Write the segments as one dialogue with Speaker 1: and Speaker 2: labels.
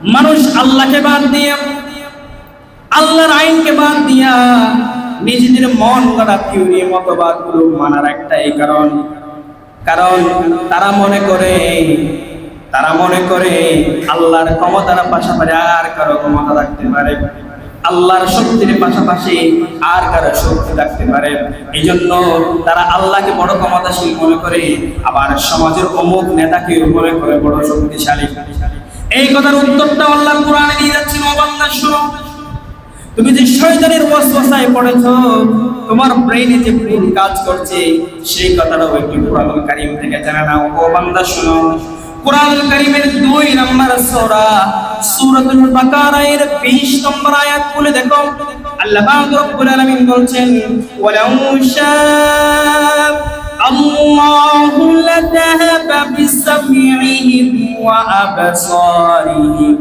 Speaker 1: মানুষ আল্লাহকে বাদ দিয়ে, আল্লাহর আইনকে বাদ দিয়া নিজেদের মন গড়া থিওরি মতবাদগুলো মানার একটাই কারণ, তারা মনে করে আল্লাহর ক্ষমতার পাশাপাশি আর কারো ক্ষমতা থাকতে পারে, আল্লাহর শক্তির পাশাপাশি আর কারো শক্তি থাকতে পারে। এই জন্য তারা আল্লাহকে বড় ক্ষমতাশীল মনে করে, আবার সমাজের অমুক নেতাকে মনে করে বড় শক্তিশালী। এই কথার উত্তরটা আল্লাহ কোরআনে দিয়ে যাচ্ছেন, ও বান্দা শোনো, তুমি যে শয়তানের ওয়াসওয়াসায় পড়েছো, তোমার ব্রেইনে যে ভুল কাজ করছে, সেই কথাটাও একটু কোরআনুল কারীম থেকে জেনে নাও। ও বান্দা শোনো, কোরআনুল কারীমের 2 নম্বর সূরা সূরাতুল বাকারা এর 20 নম্বর আয়াত খুলে দেখো। আল্লাহ পাক রব্বুল আলামিন বলছেন, ওয়ালাউ শাআ আল্লাহু লাযাহাবা বিসামিইহিম ওয়া আবসারিহিম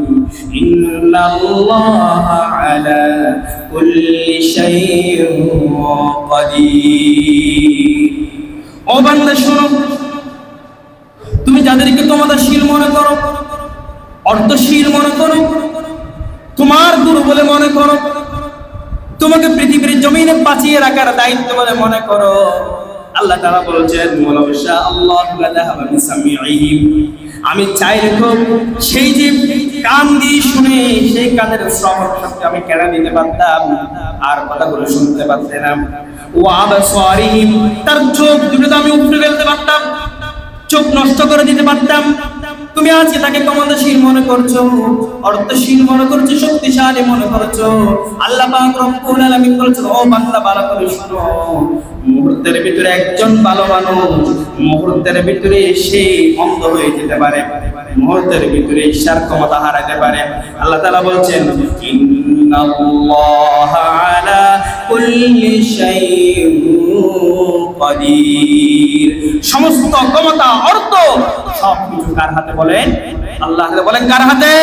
Speaker 1: ইন্নাল্লাহা আলা কুল্লি শাইইন কাদির। ও বান্দা শোনো, তুমি যাদেরকে ক্ষমতাশীল মনে করো, অর্থশীল মনে করো, তোমার গুরু বলে মনে করো, তোমাকে পৃথিবীর জমিনে বাঁচিয়ে রাখার দায়িত্ব বলে মনে করো, আল্লাহ তাআলা বলেছেন, ওয়ালাউ শাআ আল্লাহু লাযাহাবা বিসামিইহিম, আমি চাইলে তো সেই যে কান দিয়ে শুনে সেই কানের শ্রবণ শক্তি আমি কেড়ে নিতে পারতাম, আর কথাগুলো শুনতে পারতাম। ওয়া আবসারিহিম, তার চোখ দুটো আমি উপড়ে ফেলতে পারতাম, চোখ নষ্ট করে দিতে পারতাম। তুমি আজকে তাকে ক্ষমতাশীল মনে করছো, অর্থশীল মনে করছো, শক্তিশালী মনে করছো। আল্লাহ পাক রব্বুল আলামিন বলেছেন, ও বান্দা ভালো করে শোনো, মুহূর্তের ভিতরে একজন ভালো মানুষ, মুহূর্তের ভিতরে সে অন্ধ হয়ে যেতে পারে, মুহূর্তের ভিতরে ঈশ্বর ক্ষমতা হারাতে পারে। আল্লাহ তাআলা বলছেন, ইন্নাল্লাহা আলা কুল্লি শাইইন কাদির, সমস্ত ক্ষমতা, অর্থ সবকিছু কার হাতে বলেন? আল্লাহ হাতে। বলেন কার হাতে?